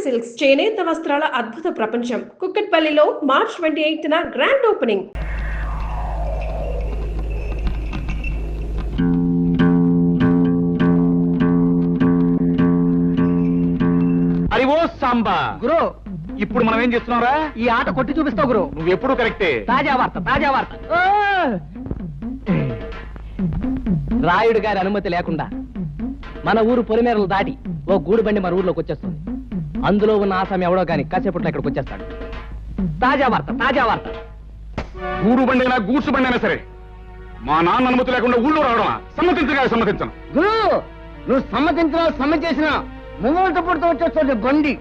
Silks చేనేత వస్త్రాల అద్భుత ప్రపంచం కుక్కట్పల్లిలో మార్చ్ 28న గ్రాండ్ ఓపెనింగ్. అరివో సాంబా గురు, ఇప్పుడు మనం ఏం చేస్తున్నావురా? ఈ ఆట కొట్టి చూపిస్తావు గురు. నువ్వు ఎప్పుడు కరెక్టే. తాజా వార్త, తాజా వార్త. రాయుడు గారి అనుమతి లేకుండా మన ఊరు పొలిమేరలు దాటి ఓ గూడు బండి మన ఊర్లోకి వచ్చేస్తుంది. అందులో ఉన్న ఆసామి ఎవడో గాని కాసేపట్లో ఇక్కడికి వచ్చేస్తాడు. తాజా వార్త, తాజా వార్త. గూడు బండి అయినా గూడ్సు బండి అయినా సరే మా నాన్న అనుమతి లేకుండా ఊళ్ళో రావడం సమ్మతించగా సమ్మతించను. గురు, నువ్వు సమ్మతించినా సమ్మె చేసినా ముంగోళ్ళతో పుడుతూ వచ్చేస్తుంది బండి.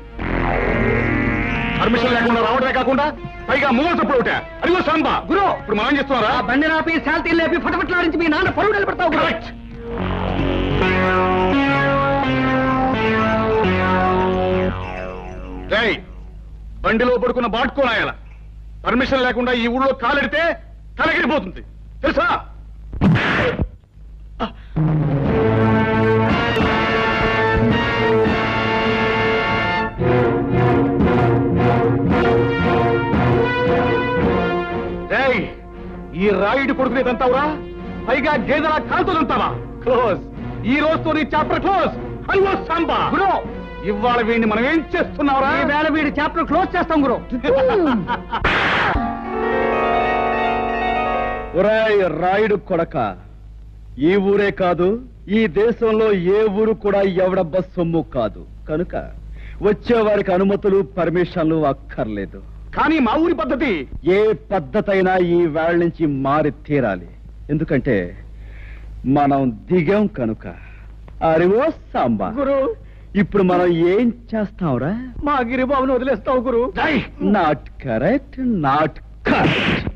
పర్మిషన్ లేకుండా రావడమే కాకుండా పైగా మూగలు తప్పుడు ఒకటే. అదిగో సాంబా గురు, ఇప్పుడు మనం ఏం చేస్తున్నారా? బండి రాపి శాంతి లేపి ఫటఫట్లాడించి మీ నాన్న పరువు నిలబెడతావు. కరెక్ట్. బండిలో పడుకున్న బాటుకోనాయాల పర్మిషన్ లేకుండా ఈ ఊళ్ళో కాలెడితే తలగిరిపోతుంది తెలుసా? ఈ రాయుడు కొడుకునేదంతావురా? పైగా గేదెలా కాలుతుందంతావా? క్లోజ్. ఈ రోజుతో నీ చాప్టర్ క్లోజ్. అయ్యో సాంబా గురు, ఇవాళ వీడిని మనం ఏం చేస్తున్నావురా? ఈ వేళ వీడి చాప్టర్ క్లోజ్ చేస్తాం గురు. ఒరేయ్ రాయుడు కొడక, ఈ ఊరే కాదు ఈ దేశంలో ఏ ఊరు కూడా ఎవడబ్బ సొమ్ము కాదు. కనుక వచ్చేవారికి అనుమతులు పర్మిషన్లు అక్కర్లేదు. కానీ మా ఊరి పద్ధతి ఏ పద్ధతైనా ఈ వేళ నుంచి మారి తీరాలి. ఎందుకంటే మనం దిగాం కనుక. అరివో సాంబా గురు, ఇప్పుడు మనం ఏం చేస్తాంరా? మా గిరిబాబుని వదిలేస్తావు గురు. Not correct, not correct.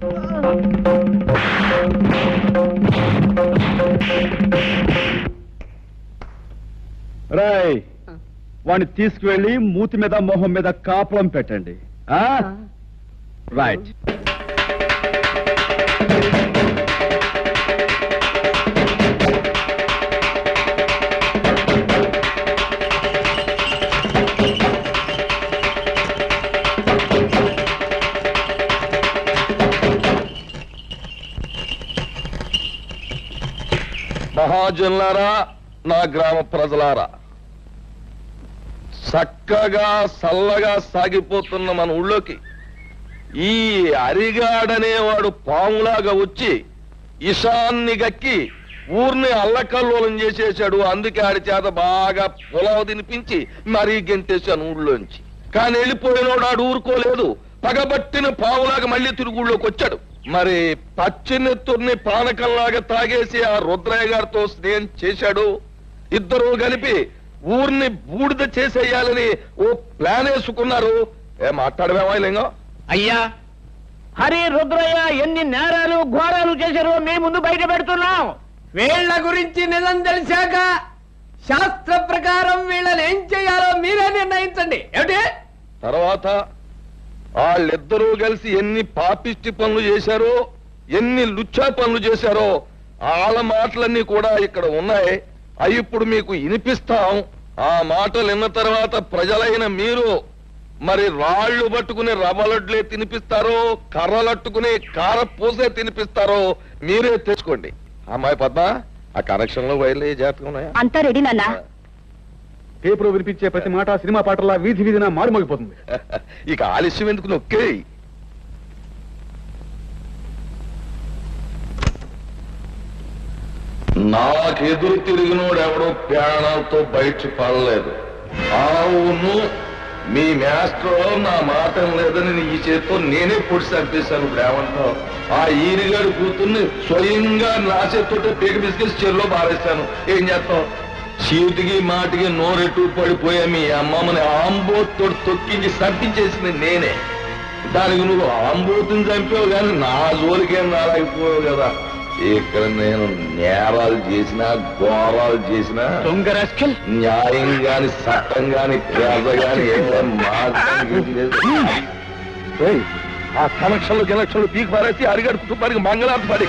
రాయ్, వాడిని తీసుకువెళ్ళి మూతి మీద మొహం మీద కాపలం పెట్టండి. రైట్. మహాజనులారా, నా గ్రామ ప్రజలారా, చక్కగా చల్లగా సాగిపోతున్న మన ఊళ్ళోకి ఈ అరిగాడనేవాడు పాములాగా వచ్చి ఇషాన్ని గక్కి ఊర్ని అల్లకల్లోలం చేసేశాడు. అందుకే ఆడి చేత బాగా పొలావు తినిపించి మరీ గెంటేశాను ఊళ్ళోంచి. కానీ వెళ్ళిపోయినోడు ఆడు ఊరుకోలేదు. పగబట్టిన పావులాగా మళ్ళీ తిరుగుళ్ళోకి వచ్చాడు. మరి పచ్చినెత్తుర్ని పానకంలాగా తాగేసి ఆ రుద్రయ్య గారితో స్నేహం చేశాడు. ఇద్దరు కలిపి ఊరిని బూడిద చేసేయాలని ఓ ప్లాన్ వేసుకున్నారు. మాట్లాడమేమో లింగం? అయ్యా, హరి రుద్రయ్య ఎన్ని నేరాలు ఘోరాలు చేశారో మీ ముందు బయట పెడుతున్నాం. వీళ్ల గురించి నిజం తెలిసాక శాస్త్ర ప్రకారం వీళ్ళని ఏం చేయాలో మీరే నిర్ణయించండి. ఏమిటి? తర్వాత వాళ్ళిద్దరూ కలిసి ఎన్ని పాపిష్టి పనులు చేశారో, ఎన్ని లుచ్చా పనులు చేశారో వాళ్ళ మాటలన్నీ కూడా ఇక్కడ ఉన్నాయి. అవి ఇప్పుడు మీకు వినిపిస్తాం. ఆ మాటలు విన్న తర్వాత ప్రజలైన మీరు మరి రాళ్లు పట్టుకుని రవ్వలడ్లే తినిపిస్తారో, కర్రలట్టుకుని కారపూసే తినిపిస్తారో మీరే తెచ్చుకోండి. అమ్మాయి పద్మ, ఆ కనెక్షన్ లో వైర్లు జాగ్రత్తగా ఉన్నాయా? అంతా రెడీ నాన్న. పేపర్ వినిపించే ప్రతి మాట సినిమా పాటలా వీధి వీధిన మారుమోగిపోతుంది. ఇక ఆలస్యం ఎందుకు, నొక్కే. నాకెదురు తిరిగినోడు ఎవడో ప్రాణాలతో బయట పడలేదు. అవును, మీ మాస్టర్ నా మాట లేదని ఈ చేతితో నేనే పొడి చంపేశాను. ఇప్పుడు ఏమంటావు? ఆ ఈరిగాడి కూతుర్ని స్వయంగా నా చేతితో పీక బిస్కెట్స్ చెరులో పారేస్తాను. ఏం చేస్తావు? చీటికి మాటికి నోరెట్టు పడిపోయా మీ అమ్మమ్మని ఆంబోతో తొక్కించి చంపించేసింది నేనే. దానికి నువ్వు ఆంబోతుని చంపావు కానీ నా జోలికేం రాలేకపోయావు కదా. ఇక్కడ నేను నేరాలు చేసినా ఘోరాలు చేసినా న్యాయం గాని చట్టం గాని పేద గాని ఆ కనెక్షన్లు గిలక్షన్లు పీకి పారేసి అరిగడు కుటుంబానికి మంగళార్థ పడి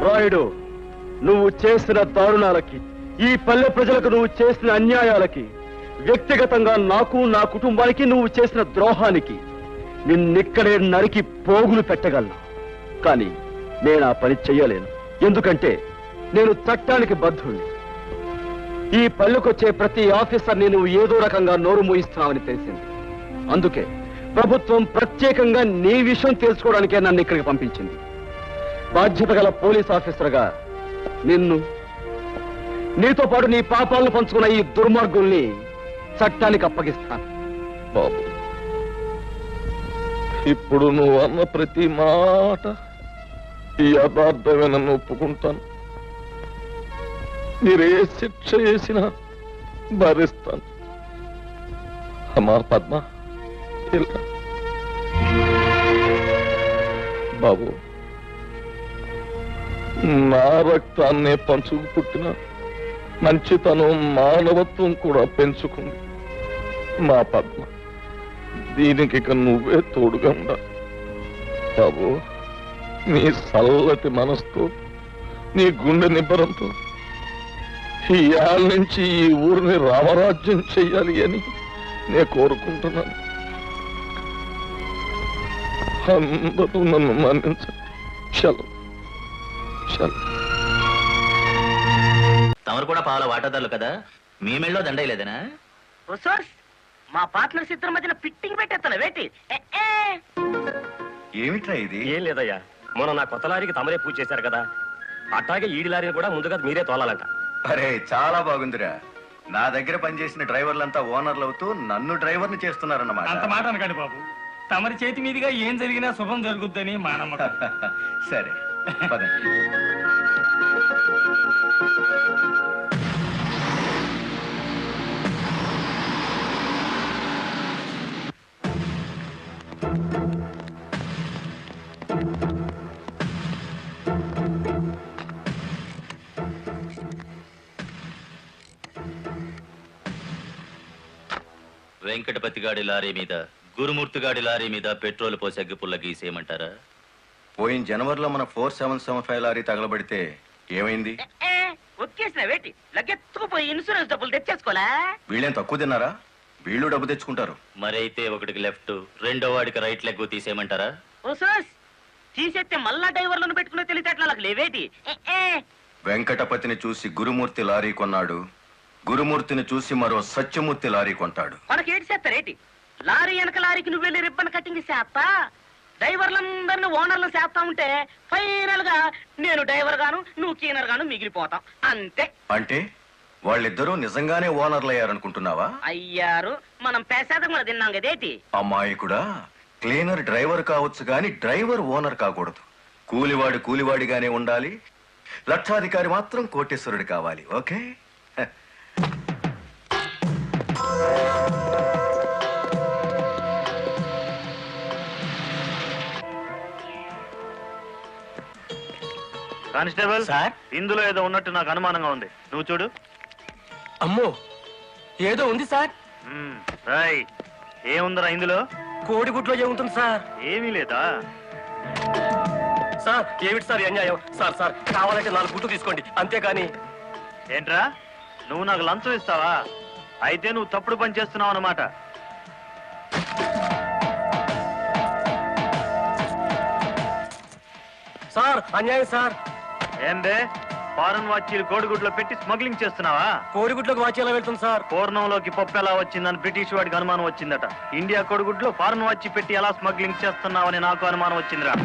రాయుడు, నువ్వు చేసిన దారుణాలకి, ఈ పల్లె ప్రజలకు నువ్వు చేసిన అన్యాయాలకి, వ్యక్తిగతంగా నాకు నా కుటుంబానికి నువ్వు చేసిన ద్రోహానికి నిన్నిక్కడే నరికి పోగులు పెట్టగలను. కానీ నేను ఆ పని చెయ్యలేను. ఎందుకంటే నేను చట్టానికి బద్ధుణ్ణి. ఈ పల్లెకొచ్చే ప్రతి ఆఫీసర్ని నువ్వు ఏదో రకంగా నోరు మూయిస్తున్నావని తెలిసింది. అందుకే ప్రభుత్వం ప్రత్యేకంగా నీ విషయం తెలుసుకోవడానికే నన్ను ఇక్కడికి పంపించింది. బాధ్యత గల పోలీస్ ఆఫీసర్గా నిన్ను, నీతో పాటు నీ పాపాలను పంచుకున్న ఈ దుర్మార్గుల్ని చట్టానికి అప్పగిస్తాను. బాబు, ఇప్పుడు నువ్వు అన్న ప్రతి మాట ఈ యథార్థమేనని ఒప్పుకుంటాను. మీరే శిక్ష చేసినా భరిస్తాను. అమ్మా పద్మ, ఇలా బాబు, నా రక్తాన్నే పంచుకు పుట్టిన మంచితనం, మానవత్వం కూడా పెంచుకుంది మా పద్మ. దీనికి ఇక నువ్వే తోడుగా ఉండాలి బాబు. నీ చల్లటి మనసుతో, నీ గుండె నిబ్బరంతో ఈ ఏళ్ళ నుంచి ఈ ఊరిని రామరాజ్యం చెయ్యాలి అని నేను కోరుకుంటున్నాను. అందరూ నన్ను మన్నించండి. చలో చలో. తమరు కూడా పావుల వాటాదారులు కదా, మీ మెళ్ళో దండయలేదనా? మా పార్ట్నర్స్ ఇద్దరి మధ్యన ఫిట్టింగ్ పెట్టేస్తాను వేటి. ఏమిట్రా ఇది? ఏం లేదయ్యా, మొన్న నా కొత్త లారీకి తమరే పూజ చేశారు కదా, అట్లాగే ఈడి లారీని కూడా ముందుగా మీరే తోలాలంట. అరే చాలా బాగుందిరా. నా దగ్గర పనిచేసిన డ్రైవర్లంతా ఓనర్లు అవుతూ నన్ను డ్రైవర్ని చేస్తున్నారన్నమాట. అంత మాట అనకండి బాబు, తమరి చేతి మీదుగా ఏం జరిగినా శుభం జరుగుద్దని మా నమ్మకం. సరే పదండి. వెంకటపతి గాడి లారీ మీద, గురుమూర్తి గాడి లారీ మీద పెట్రోల్ పోసి అగ్గిపుల్ల గీసేయమంటారా? పోయిన జనవరిలో మన 4775 లారీ తగలబడితే ఏమైంది? ఒక్కేసిన వేటి లగ్గెత్తుకుపోయి ఇన్సూరెన్స్ డబ్బులు తెచ్చేసుకోలే. వీళ్ళేం తక్కువ తిన్నారా? వీళ్ళు డబ్బు తెచ్చుకుంటారు. మరైతే ఒకటికి లెఫ్ట్, రెండో వాడికి రైట్ లెగ్ తీసేయమంటారా? ఓ సోస్, తీసేస్తే మళ్ళా డ్రైవర్లను పెట్టుకునే తెలిసేట్లకు లేవేటి. వెంకటపతిని చూసి గురుమూర్తి లారీ కొన్నాడు, గురుమూర్తిని చూసి మరో సత్యమూర్తి లారీ కొంటాడు. మనకేటి చేస్తారేటి? లారీ వెనక లారీకి నువ్వు వెళ్ళి రిబ్బన్ కటింగ్ చేస్తా, డ్రైవర్లందరినీ ఓనర్లు చేస్తా ఉంటే ఫైనల్ గా నేను డ్రైవర్ గాను నువ్వు క్లీనర్ గాను మిగిలిపోతాం అంతే. అంటే వాళ్ళిద్దరూ నిజంగానే ఓనర్లు అయ్యారనుకుంటున్నావా? అయ్యారు, మనం పేసాదం కూడా తిన్నాం కదేటి. అమ్మాయికుడా, క్లీనర్ డ్రైవర్ కావచ్చు గాని డ్రైవర్ ఓనర్ కాకూడదు. కూలివాడు కూలివాడిగానే ఉండాలి, లక్షాధికారి మాత్రం కోటేశ్వరుడు కావాలి. ఓకే? కానిస్టేబుల్ సార్, ఇందులో ఏదో ఉన్నట్టు నాకు అనుమానంగా ఉంది, నువ్వు చూడు. అమ్మో, ఏదో ఉంది సార్. రాయ్, ఏముందిరా ఇందులో? కోడిగుడ్లో ఏముంటుంది సార్? ఏమీ లేదా సార్? ఏమిటి సార్ అన్యాయం? సార్ సార్ కావాలంటే 4 గుడ్లు తీసుకోండి, అంతేకాని. ఏంట్రా, నువ్వు నాకు లంచం ఇస్తావా? అయితే నువ్వు తప్పుడు పని చేస్తున్నావు అన్నమాట. సార్ అన్యాయం సార్. ఏందే, ఫారెన్ వాచీలు కోడిగుడ్లో పెట్టి స్మగ్లింగ్ చేస్తున్నావా? కోడిగుడ్లోకి వాచ్ ఎలా వెళ్తుంది సార్? పూర్ణంలోకి పప్పు ఎలా వచ్చిందని బ్రిటిష్ వాడికి అనుమానం వచ్చిందట. ఇండియా కోడిగుడ్లో ఫారెన్ వాచీ పెట్టి ఎలా స్మగ్లింగ్ చేస్తున్నావని నాకు అనుమానం వచ్చిందిరా.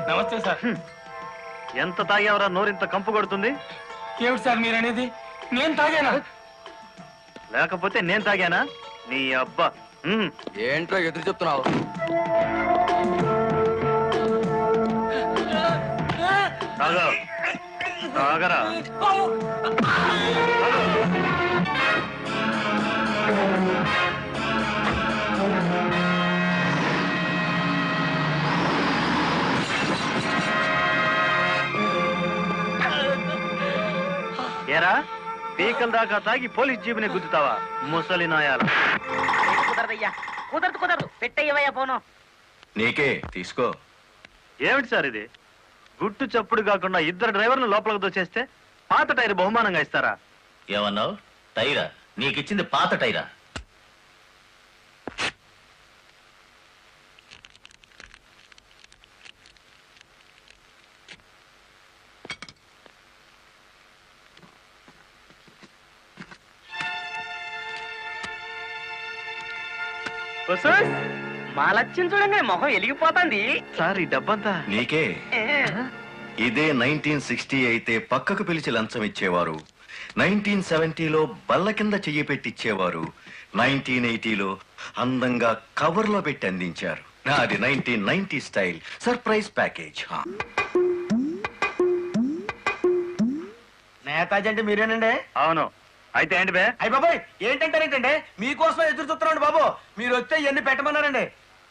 నమస్తే సార్. ఎంత తాగేవరా నోరింత కంపు కొడుతుంది? ఏమిటి సార్ మీరనేది? నేను తాగానా? లేకపోతే నేను తాగానా? నీ అబ్బా. ఏంట్రా ఎదురు చెప్తున్నావు? తాగా, తాగరా. ఏరా, పీకల దాకా తాగి పోలీస్ జీబుని గుద్దుతావా ముసలి నాయాల? కుదరదయ్యా, కుదరదు, పెట్టయ్యవయ్యా పోను. నీకే తీసుకో. ఏమిటి సార్ ఇది? గుట్టు చప్పుడు కాకుండా 2 డ్రైవర్లు లోపలికి దోచేస్తే పాత టైర్ బహుమానంగా ఇస్తారా? ఏమన్నావు? టైరా? నీకిచ్చింది పాత టైరా? మా లక్ష్యం చూడండి, మొహం వెలిగిపోతుంది. సార్ ఈ డబ్బంతా నీకే. ఇదే 1960 అయితే పక్కకు పిలిచి లంచం ఇచ్చేవారు, 1970లో బల్ల కింద చెయ్యి పెట్టిచ్చేవారు, 1980లో అందంగా కవర్లో పెట్టి అందించారు. నాది 1990 స్టైల్ సర్ప్రైజ్ ప్యాకేజ్. నేతాజీ అంటే మీరేనండి? అవును. అయితే ఏంటి బే? అయ్య బాబోయ్, ఏంటంటారేంటండి? మీకోసం ఎదురు చూస్తున్నాండి బాబు. మీరు వస్తే ఇవన్నీ పెట్టమన్నారండి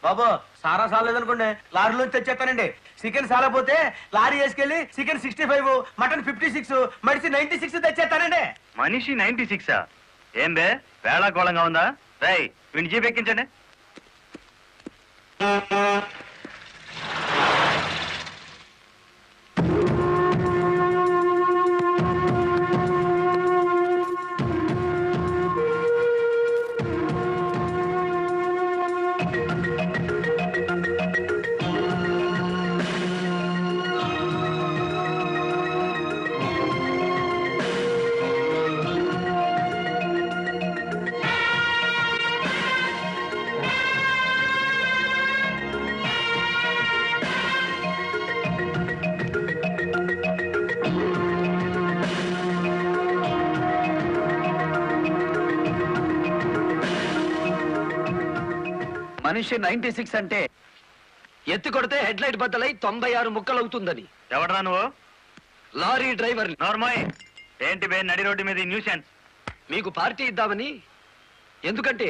బాబు. సారా సాలేదనుకోండి, లారీలోంచి తెచ్చేస్తానండి. చికెన్ సాలపోతే లారీ వేసుకెళ్ళి చికెన్ 65, మటన్ 56, మనిషి 96 తెచ్చేస్తానండి. మనిషి 96? ఏం బే, వేళాకోళంగా ఉందా? రై, వీడిని జీప్ ఎక్కించండి. మనిషి 96 అంటే ఎత్తి కొడితే హెడ్ లైట్ బద్దలై 96 ముక్కలు అవుతుందని. ఎవడరా నువ్వు? Lorry driver. నార్మల్. ఏంటి బే నడి రోడ్డు మీద న్యూసెన్స్? మీకు పార్టీ ఇద్దామని. ఎందుకంటే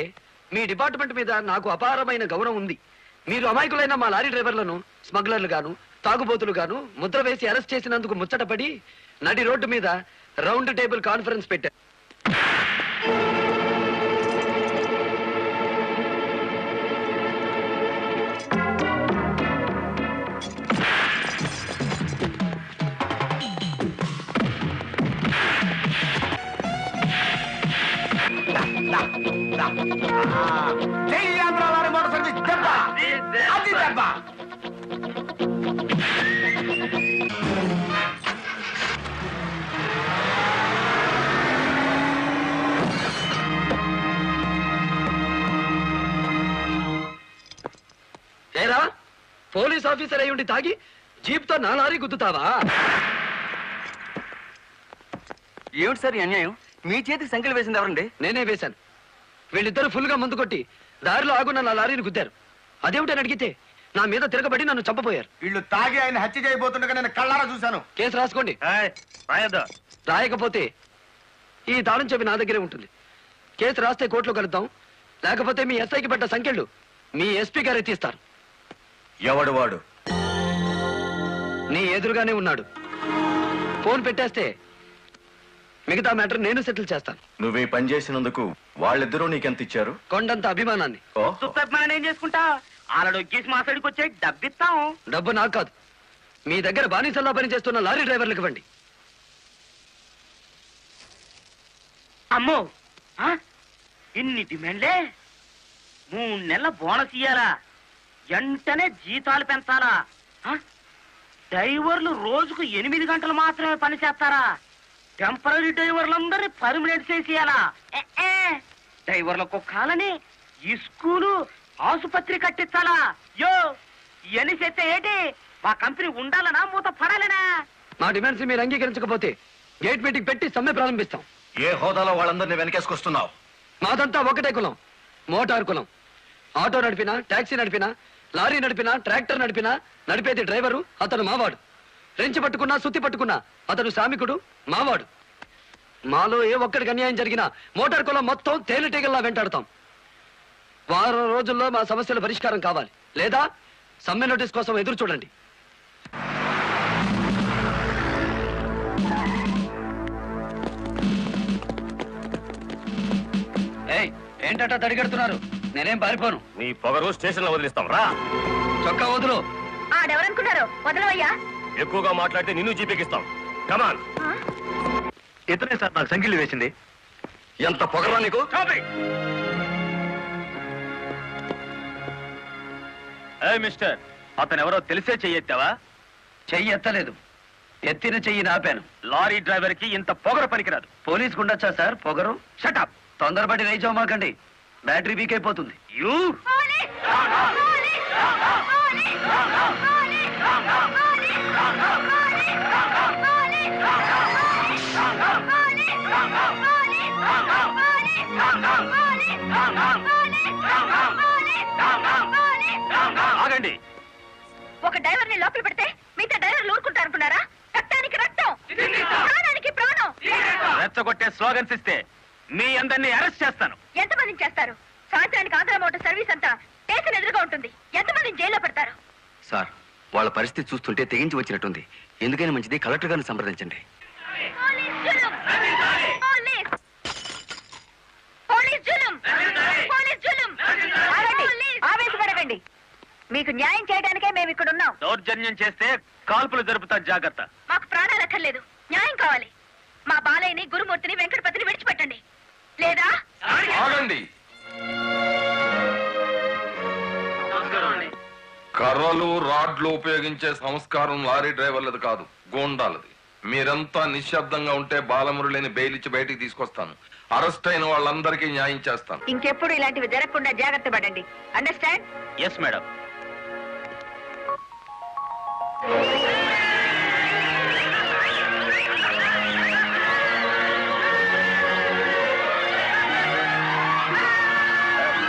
మీ డిపార్ట్మెంట్ మీద నాకు అపారమైన గౌరవం ఉంది. మీరు అమాయకులైన మా లారీ డ్రైవర్లను స్మగ్లర్లు గాను తాగుబోతులు గాను ముద్ర వేసి అరెస్ట్ చేసినందుకు ముచ్చటపడి నడి రోడ్డు మీద రౌండ్ టేబుల్ కాన్ఫరెన్స్ పెట్టారు. లారీ మోటార్ సర్వీస్ దెబ్బ అది దెబ్బ. ఏరా పోలీస్ ఆఫీసర్ అయి ఉండి తాగి జీప్తో నా లారీ గుద్దుతావా? ఏమిటి సార్ ఈ అన్యాయం? మీ చేతికి సంఖ్యలు వేసింది ఎవరండి? నేనే వేశాను. వీళ్ళిద్దరూ ఫుల్ గా మందు కొట్టి దారిలో ఆగున్న నా లారీని గుద్దారు. అదేమిటని అడిగితే నా మీద తిరగబడి నన్ను చంపపోయారు. వీళ్ళు తాగి ఆయన హత్య చేయబోతుండగా నేను కళ్ళారా చూశాను. కేసు రాసుకోండి. రాయద్దా? రాయకపోతే ఈ తాళం చెవి నా దగ్గరే ఉంటుంది. కేసు రాస్తే కోర్టులో కలుద్దాం, లేకపోతే మీ ఎస్ఐకి పడ్డ సంఖ్యలు మీ ఎస్పీ గారే తీస్తారు. ఎవడు వాడు? నీ ఎదురుగానే ఉన్నాడు. ఫోన్ పెట్టేస్తే మిగతా మ్యాటర్ నేను సెటిల్ చేస్తాను. నువ్వు ఈ పని చేసినందుకు వాళ్ళిద్దరూ నీకెంత ఇచ్చారు? కొండంత అభిమానాన్ని. మనం ఏం చేసుకుంటా ఆలడొక్కేసి మా సైడ్కి వచ్చే డబ్బిస్తాం. డబ్బు నాకు కాదు, మీ దగ్గర బానిసల్లా పనిచేస్తున్న లారీ డ్రైవర్లకు ఇవ్వండి. అమ్మో ఇన్ని డిమాండ్లే. 3 నెలల బోనస్ ఇయ్యాలా, వెంటనే జీతాలు పెంచాలా, డ్రైవర్లు రోజుకు 8 గంటలు మాత్రమే పని చేస్తారా, టెంపరీ డ్రైవర్లందరినీ పర్మనెంట్ చేసేయాలా, డ్రైవర్లకు కాలని ఈ స్కూలు ఆసుపత్రి కట్టించాలా. యో ఇవన్నీ చేస్తే ఏంటి? మా కంపెనీ ఉండాలనా మూత పడాలనా? మా డిమాండ్స్ మీరు అంగీకరించకపోతే గేట్ మీటింగ్ పెట్టి సమ్మె ప్రారంభిస్తాం. ఏ హోదాలో వాళ్ళందరినీ వెనకేసుకొస్తున్నావు? మాదంతా ఒకటే కులం, మోటార్ కులం. ఆటో నడిపినా, టాక్సీ నడిపినా, లారీ నడిపినా, ట్రాక్టర్ నడిపినా నడిపేది డ్రైవరు, అతను మావాడు. రెంచి పట్టుకున్నా, సుత్తి పట్టుకున్నా అతను శ్రామికుడు, మావాడు. మాలో ఏ ఒక్కడికి అన్యాయం జరిగినా మోటార్ కులం మొత్తం తేనెటీగల్లా వెంటాడతాం. వారం రోజుల్లో మా సమస్యల పరిష్కారం కావాలి, లేదా సమ్మె నోటీస్ కోసం ఎదురు చూడండి. ఏంటట తడిగడుతున్నారు? నేనేం పారిపోను. నీ పొగరు స్టేషన్ లో వదిలిస్తాం రా. చొక్కా వదులు. ఆడెవరనుకున్నారు? వదలవయ్యా. ఎక్కువగా మాట్లాడితే నిన్ను జీపెక్కిస్తాం. కమాన్. ఇతనే సార్ నాకు సంఖ్యలు వేసింది. ఎంత పొగరా నీకు? మిస్టర్, అతను ఎవరో తెలిసే చెయ్యెత్తావా? చెయ్యి ఎత్తలేదు, ఎత్తిన చెయ్యి ఆపాను. లారీ డ్రైవర్ కి ఇంత పొగర పనికిరాదు. పోలీసుకు ఉండొచ్చా సార్ పొగరు? షటప్. తొందరపడి రైచోమాకండి, బ్యాటరీ వీక్ అయిపోతుంది. ఆగండి. ఒక డ్రైవర్ ని లోపల పెడితే మిగతా డ్రైవర్లు ఊరుకుంటారు అనుకున్నారా? రక్తానికి రక్తం, ప్రాణానికి ప్రాణం. రెచ్చగొట్టే స్లోగన్స్ ఇస్తే మీ అందరినీ అరెస్ట్ చేస్తాను. ఎంతమందిని చేస్తారు? సాయంత్రానికి ఆంధ్ర మోటార్ సర్వీస్ అంతా స్టేషన్ ఎదురుగా ఉంటుంది. ఎంతమందిని జైల్లో పెడతారు? సార్, వాళ్ళ పరిస్థితి చూస్తుంటే తెగించి వచ్చినట్టుంది. ఎందుకైనా మంచిది కలెక్టర్ గారిని సంప్రదించండి. ఆవేశపడకండి, మీకు న్యాయం చేయడానికే మేము ఇక్కడ ఉన్నాం. దౌర్జన్యం చేస్తే కాల్పులు జరుపుతా, జాగ్రత్త. మాకు ప్రాణాలు అక్కర్లేదు, న్యాయం కావాలి. మా బాలయ్యని, గురుమూర్తిని, వెంకటపతిని విడిచిపెట్టండి, లేదా ఆగండి. కర్రలు, రాడ్లు ఉపయోగించే సంస్కారం లారీ డ్రైవర్లది కాదు, గోండాలది. మీరంతా నిశ్శబ్దంగా ఉంటే బాలమురళిని బెయిలిచ్చి బయటికి తీసుకొస్తాను. అరెస్ట్ అయిన వాళ్ళందరికీ న్యాయం చేస్తాను. ఇంకెప్పుడు ఇలాంటివి జరగకుండా జాగ్రత్త పడండి. అండర్స్టాండ్? Yes madam.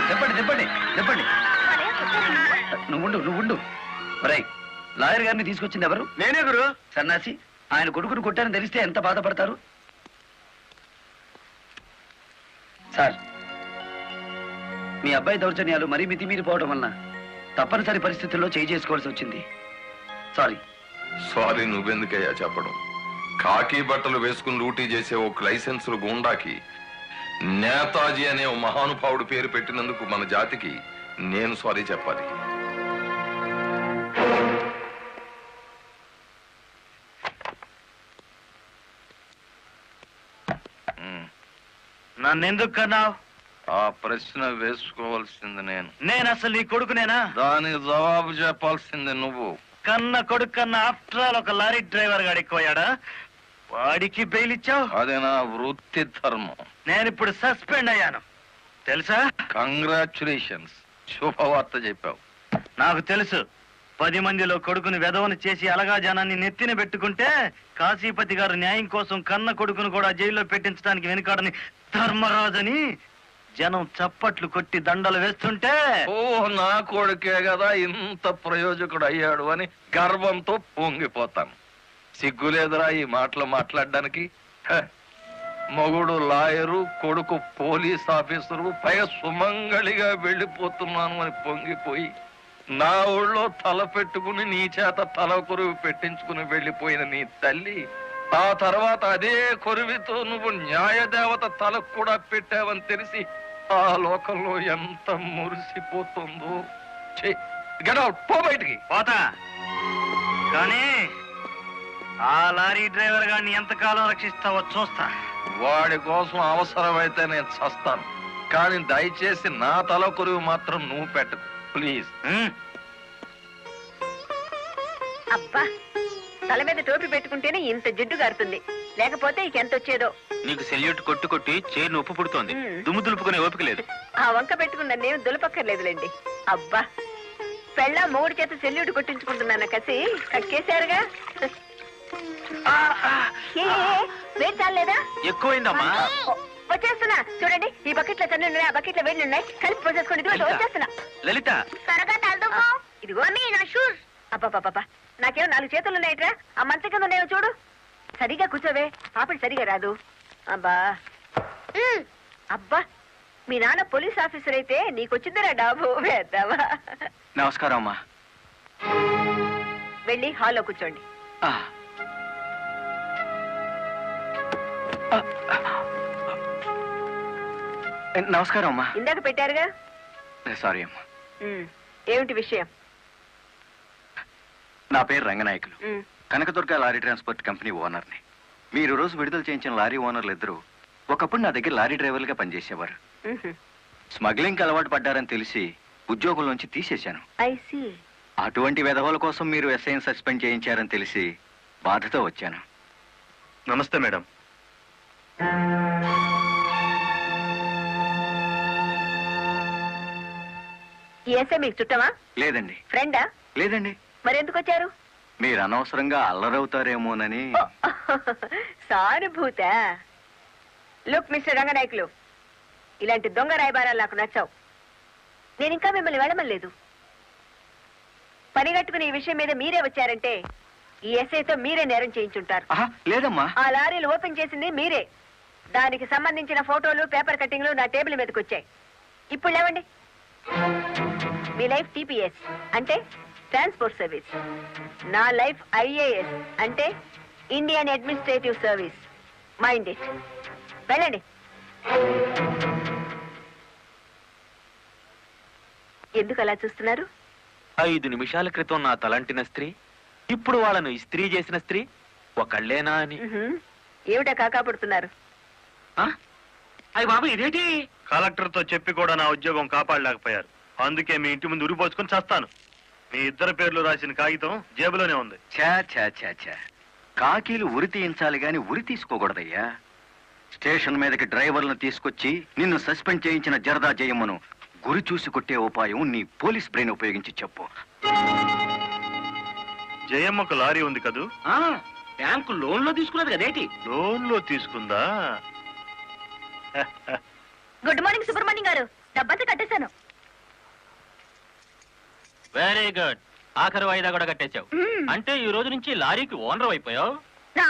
చెప్పండి చెప్పండి చెప్పండి. నువ్వుండు. రై, లాయర్ గారిని తీసుకొచ్చింది ఎవరు? నేనే గురు. సన్నాసి, ఆయన కొడుకును కొట్టారని తెలిస్తే ఎంత బాధపడతారు? సార్, మీ అబ్బాయి దౌర్జన్యాలు మరీ మితిమీరిపోవడం వలన తప్పనిసరి పరిస్థితుల్లో చేయి చేసుకోవాల్సి వచ్చింది. సారీ నువ్వెందుకయ్యా చెప్పడం? కాకి బట్టలు వేసుకుని డ్యూటీ చేసే ఒక లైసెన్సులు గూండాకి నేతాజీ అనే ఓ మహానుభావుడు పేరు పెట్టినందుకు మన జాతికి నేను సారీ చెప్పాలి. నన్నెందుకు కన్నావు? ఆ ప్రశ్న వేసుకోవాల్సింది నేను అసలు నీ కొడుకునేనా? దానికి జవాబు చెప్పాల్సింది నువ్వు. కన్న కొడుకు కన్నా ఆఫ్టర్ ఆల్ ఒక లారీ డ్రైవర్ గాడు ఎక్కువయ్యాడా? వాడికి బెయిల్ ఇచ్చావు? అది నా వృత్తి ధర్మం. నేను ఇప్పుడు సస్పెండ్ అయ్యాను తెలుసా? కంగ్రాచులేషన్స్, శుభవార్త చెప్పావు. నాకు తెలుసు 10 మందిలో కొడుకుని వెధవను చేసి అలగా జనాన్ని నెత్తిన పెట్టుకుంటే కాశీపతి గారు న్యాయం కోసం కన్న కొడుకును కూడా జైల్లో పెట్టించడానికి వెనుకాడని ధర్మరాజని జనం చప్పట్లు కొట్టి దండలు వేస్తుంటే ఓ నా కొడుకే కదా ఇంత ప్రయోజకుడు అయ్యాడు అని గర్వంతో పొంగిపోతాను. సిగ్గులేదురా ఈ మాటలు మాట్లాడడానికి? మొగుడు లాయరు, కొడుకు పోలీస్ ఆఫీసరు, పైగా సుమంగళిగా వెళ్ళిపోతున్నాను అని పొంగిపోయి నా ఊళ్ళో తల పెట్టుకుని నీ చేత తల కొరువు పెట్టించుకుని వెళ్ళిపోయిన నీ తల్లి ఆ తర్వాత అదే కొరువితో నువ్వు న్యాయదేవత తలకు కూడా పెట్టావని తెలిసి ఆ లోకంలో ఎంత మురిసిపోతుందో. పో బయటికి. పోతా, కానీ ఆ లారీ డ్రైవర్ గారిని ఎంతకాలం రక్షిస్తావో చూస్తా. వాడి కోసం అవసరమైతే నేను చస్తాను, కానీ దయచేసి నా తల కొరువు మాత్రం నువ్వు పెట్టకు ప్లీజ్. అబ్బా, తల మీద టోపీ పెట్టుకుంటేనే ఇంత జిడ్డు గారుతుంది, లేకపోతే ఇకెంత వచ్చేదో. నీకు సెల్యూట్ కొట్టు కొట్టి చేరు ఉప్పు పుడుతోంది, దుమ్ము దులుపుకునే ఓపిక లేదు. ఆ వంక పెట్టుకున్న నేను దులపక్కర్లేదులేండి. అబ్బా, పెళ్ళ మూడు చేత సెల్యూట్ కొట్టించుకుంటున్నాను కసి కక్కేశారుగా. వేడి చాలేదా? ఎక్కువైందమ్మా. వచ్చేస్తున్నా చూడండి, ఈ బకెట్ లో తన్ను ఉన్నాయి, ఆ బకెట్ లో వేడి ఉన్నాయి, కలిపి పోసేసుకోండి. ఇదిగో వచ్చేస్తున్నా. లలిత త్వరగా తలదుకో. ఇదిగో నా షూస్. అబ్బాబాబా, నాకేమో 4 చేతులు ఉన్నాయిట్రా, ఆ మంచం కింద ఉన్నాయో చూడు. సరిగా కూర్చోవే, పాపడి సరిగా రాదు. అబ్బా అబ్బా, మీ నాన్న పోలీస్ ఆఫీసర్ అయితే నీకొచ్చిందిరా డాబు వేద్దావా. నమస్కారం అమ్మా. వెళ్ళి హాల్లో కూర్చోండి. నమస్కారం అమ్మా. ఇందాక పెట్టారుగా. సారీ అమ్మా. ఏమిటి విషయం? నా పేరు Ranganayakulu, Kanakadurga lorry transport company ఓనర్ని. మీరు రోజు విడుదల చేయించిన లారీ ఓనర్లు ఇద్దరు ఒకప్పుడు నా దగ్గర లారీ డ్రైవర్లుగా పనిచేసేవారు. స్మగ్లింగ్ అలవాటు పడ్డారని తెలిసి ఉద్యోగం నుంచి తీసేశాను. అటువంటి వెధవల కోసం మీరు ఎస్ఐని సస్పెండ్ చేయించారని తెలిసి బాధతో వచ్చాను. నమస్తే మేడం. ఈ ఎస్ఐ మీకు చుట్టమా? లేదండి. ఫ్రెండా? లేదండి. మరెందుకు వచ్చారు? మీరు అనవసరంగా అల్లరవుతారేమోనని. సానుభూత. లుక్ మిస్టర్ రంగనాయకులు, ఇలాంటి దొంగ రాయబారాలు నాకు నచ్చావు. నేను ఇంకా మిమ్మల్ని వెళ్ళమలేదు. పనిగట్టుకుని ఈ విషయం మీద మీరే వచ్చారంటే ఈ ఎస్ఐతో మీరే నేరం చేయించుంటారు. లేదమ్మా. ఆ లారీలు ఓపెన్ చేసింది మీరే. దానికి సంబంధించిన ఫోటోలు, పేపర్ కట్టింగ్లు నా టేబుల్ మీదకి వచ్చాయి. ఇప్పుడు లేవండి. మీ లైఫ్ టీపీఎస్ అంటే ట్రాన్స్పోర్ట్ సర్వీస్, నా లైఫ్ ఐఏఎస్ అంటే Indian administrative service. Mind it. వెళ్ళండి. ఎందుకు అలా చూస్తున్నారు? 5 నిమిషాల క్రితం నా తలంటిన స్త్రీ ఇప్పుడు వాళ్ళను ఇస్త్రీ చేసిన స్త్రీ ఒకళ్ళేనా అని. ఏమిటా కాకాపడుతున్నారు? అయ్య బాబు, ఇదేంటి? కలెక్టర్ తో చెప్పి కూడా నా ఉద్యోగం కాపాడలేకపోయారు. అందుకే మీ ఇంటి ముందు ఉరిపోసుకొని చేస్తాను. మీ ఇద్దరు పేర్లు రాసిన కాగితం జేబులోనే ఉంది. కాకీలు ఉరి తీయించాలి గాని ఉరి తీసుకోకూడదయ్యా. స్టేషన్ మీదకి డ్రైవర్లను తీసుకొచ్చి నిన్ను సస్పెండ్ చేయించిన జరదా జయమ్మను గురి చూసి కొట్టే ఉపాయం నీ పోలీస్ బ్రెయిన్ ఉపయోగించి చెప్పు. జయమ్మకు లారీ ఉంది కదూ? బ్యాంకు లోన్ లో తీసుకున్నది కదేటి? లోన్ లో తీసుకుందా? గుడ్ మార్నింగ్ సుబ్రహ్మణ్యం గారు, డబ్బంతా కట్టేశాను. Very good. ఆఖరి వాయిదా కూడా కట్టేశావు. అంటే ఈ రోజు నుంచి లారీకి ఓనర్ అయిపోయావు.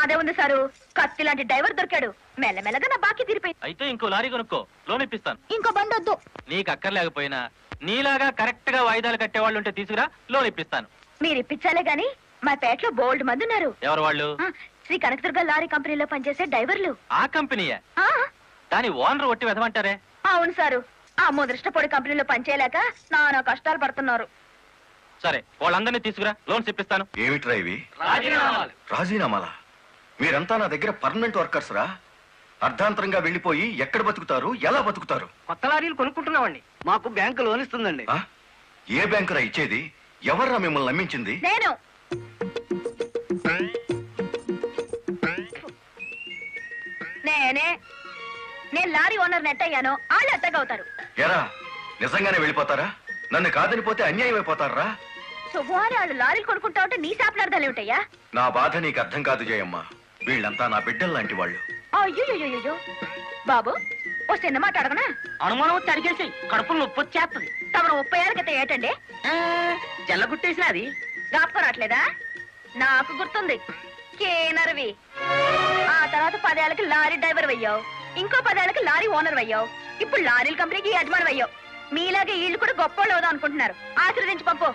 అదే ఉంది సారు, కత్తి లాంటి డ్రైవర్ దొరికాడు. మెల్లమెల్లగా నా బాకీ తీరిపోయింది. అయితే ఇంకో లారీ కొనుక్కో, లోన్ ఇప్పిస్తాను. ఇంకో బండి వద్దు. నీకు అక్కర్లేకపోయినా నీలాగా కరెక్ట్ గా వాయిదాలు కట్టేవాళ్ళు ఉంటే తీసుకురా, లోన్ ఇప్పిస్తాను. మీరు ఇప్పించాలే గాని మా పేటలో బోల్డ్ మంది ఉన్నారు. ఎవరు వాళ్ళు? శ్రీ కనకదుర్గ లారీ కంపెనీలో పనిచేసే డ్రైవర్లు. ఆ కంపెనీయే? దాని ఓనర్ ఒట్టి వెధమంటారే? అవును సారు, ఆ ముదృష్టపొడి కంపెనీలో పనిచేయలేక నానా కష్టాలు పడుతున్నారు. సరే, వాళ్ళందరినీ తీసుకురా, లోన్స్ ఇప్పిస్తాను. ఏమిట్రా ఇవి? రాజీనామాలా? మీరంతా నా దగ్గర పర్మనెంట్ వర్కర్స్ రా. అర్ధాంతరంగా వెళ్ళిపోయి ఎక్కడ బతుకుతారు, ఎలా బతుకుతారు? కొత్త లారీలు కొనుక్కుంటున్నామండి. మాకు బ్యాంకు లోన్ ఇస్తుందండి. ఏ బ్యాంకురా ఇచ్చేది? ఎవర్రా మిమ్మల్ని నమ్మించింది? నేను. నేను లారీ ఓనర్ నెట్ అయ్యాను, వాళ్ళు ఎత్తగవుతారు. ఎరా నిజంగానే వెళ్ళిపోతారా? నన్ను కాదని పోతే అన్యాయం అయిపోతారా? శుభవారి వాళ్ళు లారీలు కొనుక్కుంటా ఉంటే నీ శాపలార్థాలు ఏమిటయ్యా? నా బాధ నీకు అర్థం కాదు జయమ్మ. వీళ్ళంతా నా బిడ్డలు లాంటి వాళ్ళు. అయ్యో బాబు, ఓ చిన్న మాట అడగనా? అనుమానం వచ్చి అడిగేసి కడుపులు నొప్పి వచ్చేస్తుంది. తమను 30 ఏళ్ళ క్రితం ఏటండి జల్లగుట్టేసిన అది జ్ఞాపకం రావట్లేదా? నాకు గుర్తుంది, కేనరవి. ఆ తర్వాత 10 ఏళ్ళకి లారీ డ్రైవర్ అయ్యావు, ఇంకో 10 ఏళ్ళకి లారీ ఓనర్ అయ్యావు, ఇప్పుడు లారీల కంపెనీకి యజమాని అయ్యావు. మీలాగే వీళ్ళు కూడా గొప్ప వాళ్ళు అవుదాం అనుకుంటున్నారు. ఆశీర్వదించి పంపు.